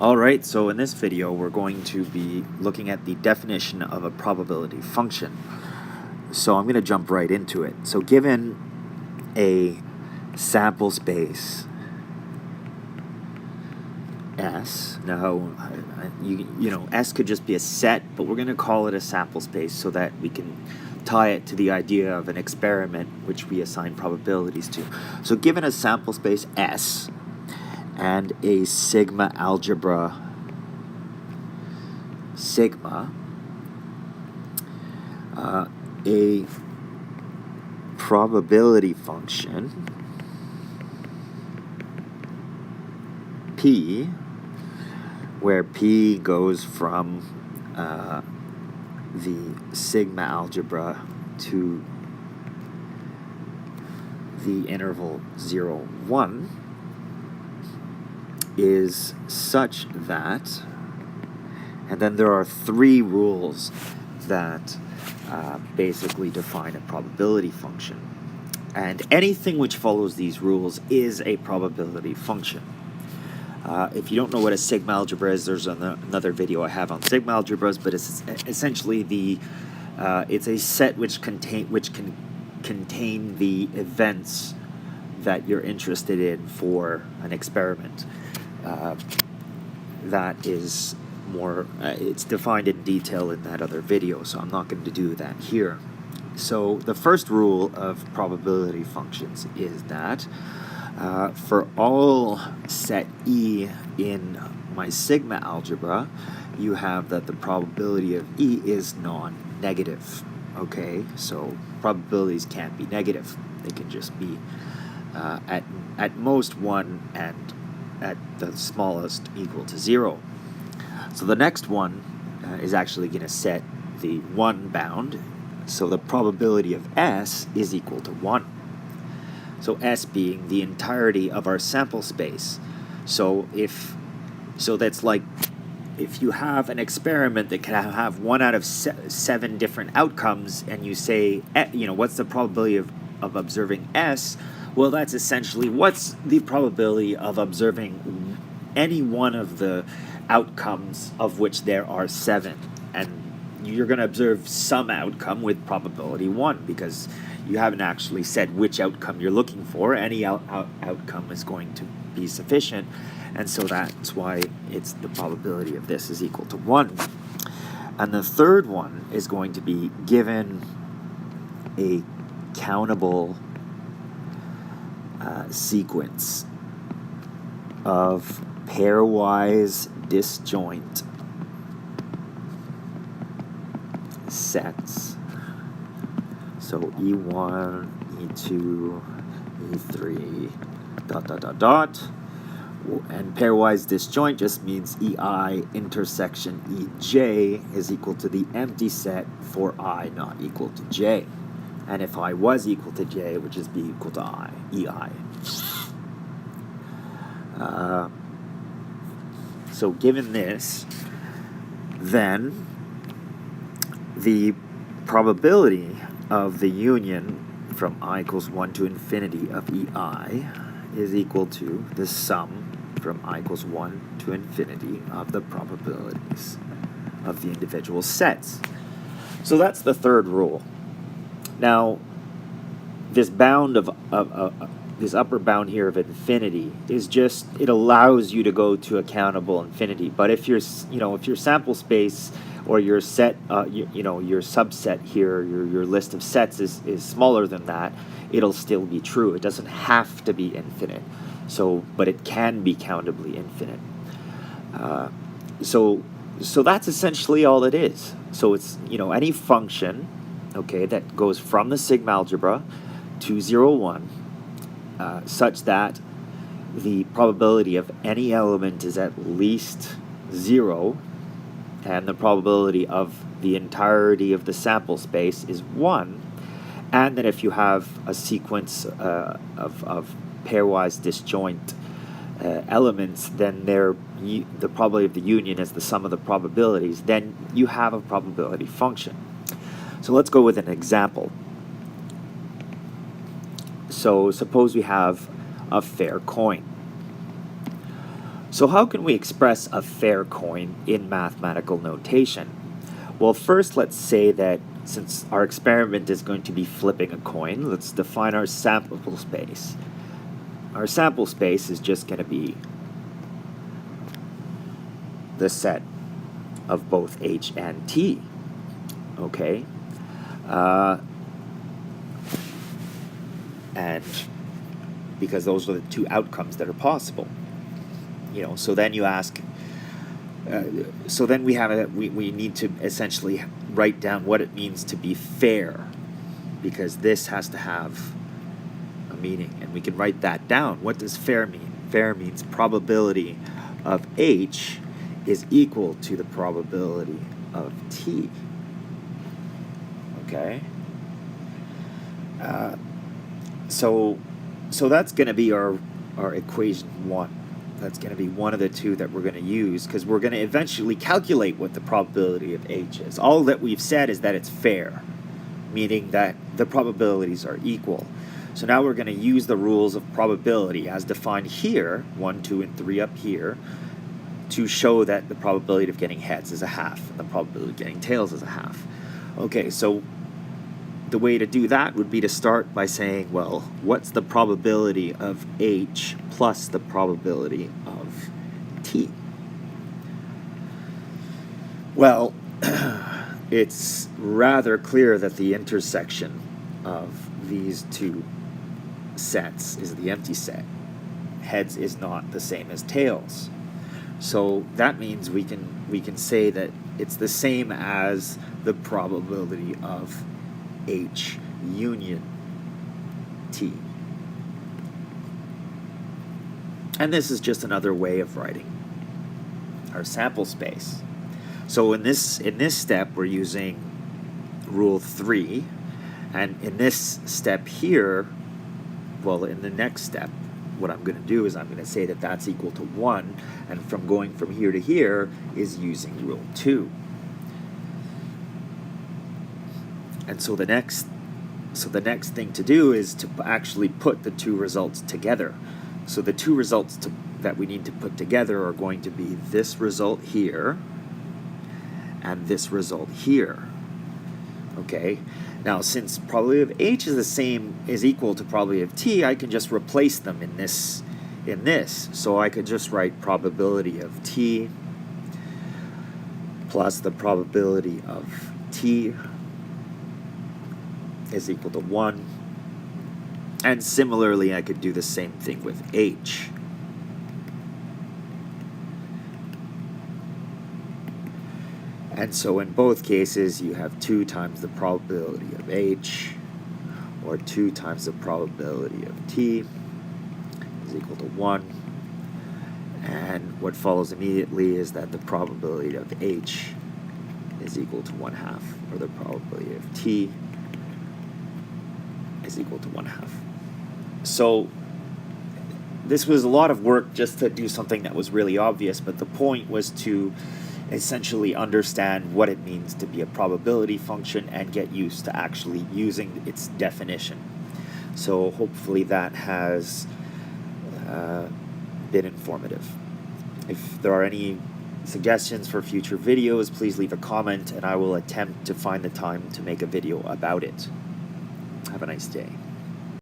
Alright, so in this video we're going to be looking at the definition of a probability function. So I'm going to jump right into it. So given a sample space S, now you know S could just be a set, but we're going to call it a sample space so that we can tie it to the idea of an experiment which we assign probabilities to. So given a sample space S and a sigma algebra sigma, a probability function P, where P goes from the sigma algebra to the interval 0, 1, is such that, and then there are three rules that basically define a probability function. And anything which follows these rules is a probability function. If you don't know what a sigma algebra is, there's another video I have on sigma algebras, but it's essentially it's a set which can contain the events that you're interested in for an experiment. That is more, it's defined in detail in that other video, so I'm not going to do that here. So the first rule of probability functions is that for all set E in my sigma algebra, you have that the probability of E is non-negative. Okay, so probabilities can't be negative. They can just be at most 1 and at the smallest equal to 0. So the next one is actually going to set the 1 bound. So the probability of S is equal to 1. So S being the entirety of our sample space. So that's like if you have an experiment that can have 1 out of 7 different outcomes, and you say, what's the probability of observing S? Well, that's essentially what's the probability of observing any one of the outcomes of which there are 7. And you're going to observe some outcome with probability 1 because you haven't actually said which outcome you're looking for. Any outcome is going to be sufficient. And so that's why it's the probability of this is equal to 1. And the third one is going to be given a countable sequence of pairwise disjoint sets. So E1, E2, E3, ... And pairwise disjoint just means EI intersection EJ is equal to the empty set for I not equal to J. And if I was equal to J, it would just be equal to EI. So given this, then the probability of the union from I equals 1 to infinity of EI is equal to the sum from I equals 1 to infinity of the probabilities of the individual sets. So that's the third rule. Now, this bound of this upper bound here of infinity is just, it allows you to go to a countable infinity. But if your sample space or your set, your subset here, your list of sets is smaller than that, it'll still be true. It doesn't have to be infinite. So, but it can be countably infinite. So that's essentially all it is. So it's, any function, okay, that goes from the sigma algebra to 0, 1, such that the probability of any element is at least 0, and the probability of the entirety of the sample space is 1, and that if you have a sequence of pairwise disjoint elements, then the probability of the union is the sum of the probabilities, then you have a probability function. So let's go with an example. So suppose we have a fair coin. So how can we express a fair coin in mathematical notation? Well, first let's say that since our experiment is going to be flipping a coin, let's define our sample space. Our sample space is just going to be the set of both h and t. Okay? And because those are the two outcomes that are possible. So then you ask, so then we need to essentially write down what it means to be fair, because this has to have a meaning, and we can write that down. What does fair mean? Fair means probability of h is equal to the probability of t. Okay? So that's going to be our equation 1. That's going to be one of the two that we're going to use, because we're going to eventually calculate what the probability of h is. All that we've said is that it's fair, meaning that the probabilities are equal. So now we're going to use the rules of probability as defined here, 1, 2, and 3 up here, to show that the probability of getting heads is a half, and the probability of getting tails is a half. Okay, so the way to do that would be to start by saying, well, what's the probability of h plus the probability of t? Well, it's rather clear that the intersection of these two sets is the empty set. Heads is not the same as tails. So that means we can say that it's the same as the probability of h union t. And this is just another way of writing our sample space. So in this step we're using rule 3, and in this step here, well, in the next step, what I'm going to do is I'm going to say that that's equal to 1, and from going from here to here is using rule 2. And so the next thing to do is to actually put the two results together. So the two results that we need to put together are going to be this result here and this result here. Okay? Now, since probability of h is equal to probability of t, I can just replace them in this. So I could just write probability of t plus the probability of t is equal to 1. And similarly, I could do the same thing with h. And so in both cases, you have 2 times the probability of h, or 2 times the probability of t is equal to 1. And what follows immediately is that the probability of h is equal to 1/2, or the probability of t is equal to 1/2. So this was a lot of work just to do something that was really obvious, but the point was to essentially understand what it means to be a probability function and get used to actually using its definition. So hopefully that has been informative. If there are any suggestions for future videos, please leave a comment and I will attempt to find the time to make a video about it. Have a nice day.